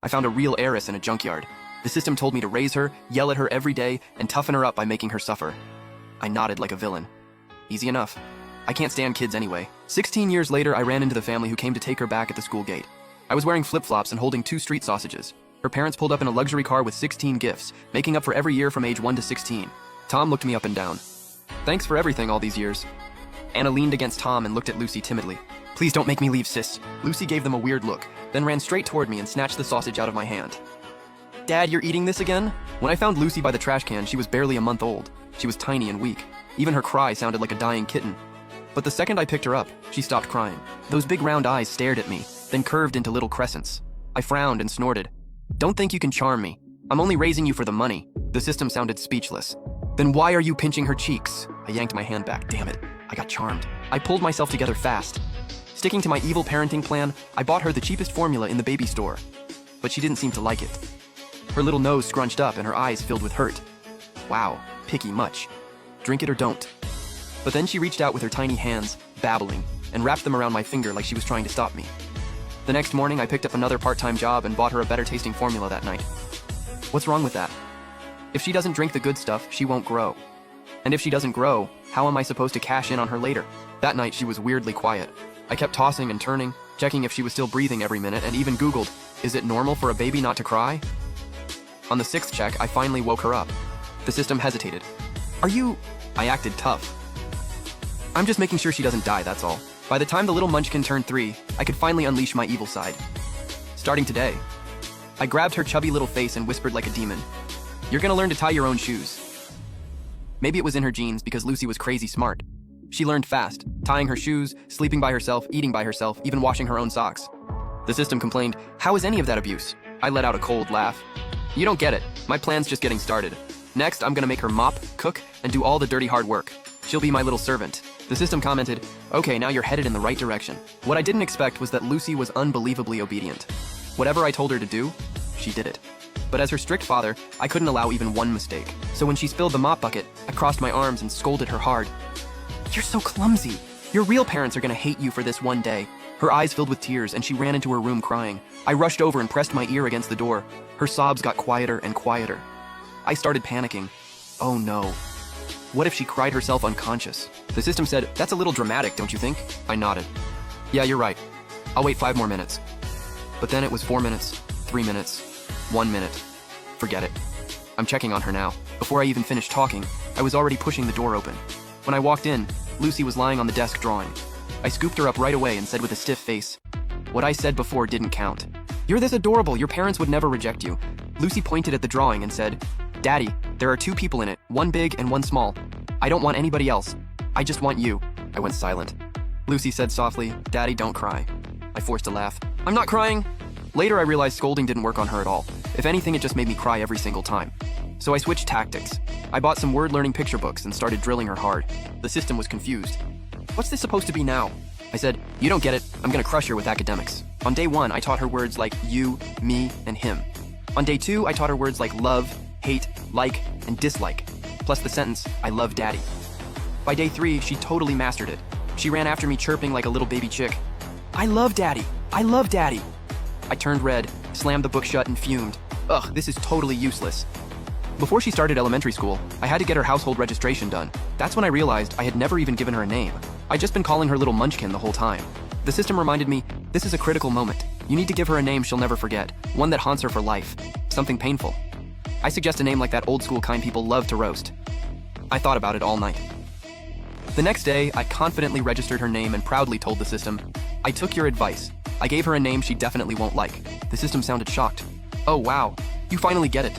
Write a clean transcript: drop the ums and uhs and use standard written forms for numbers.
I found a real heiress in a junkyard. The system told me to raise her, yell at her every day, and toughen her up by making her suffer. I nodded like a villain. Easy enough. I can't stand kids anyway. 16 years later, I ran into the family who came to take her back at the school gate. I was wearing flip-flops and holding 2 street sausages. Her parents pulled up in a luxury car with 16 gifts, making up for every year from age 1 to 16. Tom looked me up and down. Thanks for everything all these years. Anna leaned against Tom and looked at Lucy timidly. Please don't make me leave, sis. Lucy gave them a weird look, then ran straight toward me and snatched the sausage out of my hand. Dad, you're eating this again? When I found Lucy by the trash can, she was barely a month old. She was tiny and weak. Even her cry sounded like a dying kitten. But the second I picked her up, she stopped crying. Those big round eyes stared at me, then curved into little crescents. I frowned and snorted. Don't think you can charm me. I'm only raising you for the money. The system sounded speechless. Then why are you pinching her cheeks? I yanked my hand back. Damn it, I got charmed. I pulled myself together fast. Sticking to my evil parenting plan, I bought her the cheapest formula in the baby store. But she didn't seem to like it. Her little nose scrunched up and her eyes filled with hurt. Wow, picky much. Drink it or don't. But then she reached out with her tiny hands, babbling, and wrapped them around my finger like she was trying to stop me. The next morning, I picked up another part-time job and bought her a better-tasting formula that night. What's wrong with that? If she doesn't drink the good stuff, she won't grow. And if she doesn't grow, how am I supposed to cash in on her later? That night, she was weirdly quiet. I kept tossing and turning, checking if she was still breathing every minute, and even Googled, is it normal for a baby not to cry? On the 6th check, I finally woke her up. The system hesitated. Are you... I acted tough. I'm just making sure she doesn't die, that's all. By the time the little munchkin turned 3, I could finally unleash my evil side. Starting today, I grabbed her chubby little face and whispered like a demon. You're gonna learn to tie your own shoes. Maybe it was in her genes because Lucy was crazy smart. She learned fast, tying her shoes, sleeping by herself, eating by herself, even washing her own socks. The system complained, how is any of that abuse? I let out a cold laugh. You don't get it. My plan's just getting started. Next, I'm gonna make her mop, cook, and do all the dirty hard work. She'll be my little servant. The system commented, okay, now you're headed in the right direction. What I didn't expect was that Lucy was unbelievably obedient. Whatever I told her to do, she did it. But as her strict father, I couldn't allow even one mistake. So when she spilled the mop bucket, I crossed my arms and scolded her hard. You're so clumsy. Your real parents are gonna hate you for this one day. Her eyes filled with tears and she ran into her room crying. I rushed over and pressed my ear against the door. Her sobs got quieter and quieter. I started panicking. Oh no. What if she cried herself unconscious? The system said, that's a little dramatic, don't you think? I nodded. Yeah, you're right. I'll wait 5 more minutes. But then it was 4 minutes, 3 minutes, 1 minute. Forget it. I'm checking on her now. Before I even finished talking, I was already pushing the door open. When I walked in, Lucy was lying on the desk drawing. I scooped her up right away and said with a stiff face, what I said before didn't count. You're this adorable, your parents would never reject you. Lucy pointed at the drawing and said, Daddy, there are 2 people in it, one big and one small. I don't want anybody else. I just want you. I went silent. Lucy said softly, Daddy, don't cry. I forced a laugh. I'm not crying. Later, I realized scolding didn't work on her at all. If anything, it just made me cry every single time. So I switched tactics. I bought some word-learning picture books and started drilling her hard. The system was confused. What's this supposed to be now? I said, you don't get it. I'm gonna crush her with academics. On day 1, I taught her words like you, me, and him. On day 2, I taught her words like love, hate, like, and dislike, plus the sentence, I love Daddy. By day 3, she totally mastered it. She ran after me chirping like a little baby chick. I love Daddy! I love Daddy! I turned red, slammed the book shut, and fumed. Ugh, this is totally useless. Before she started elementary school, I had to get her household registration done. That's when I realized I had never even given her a name. I'd just been calling her little munchkin the whole time. The system reminded me, this is a critical moment. You need to give her a name she'll never forget, one that haunts her for life, something painful. I suggest a name like that old-school kind people love to roast. I thought about it all night. The next day, I confidently registered her name and proudly told the system, I took your advice. I gave her a name she definitely won't like. The system sounded shocked. Oh wow, you finally get it.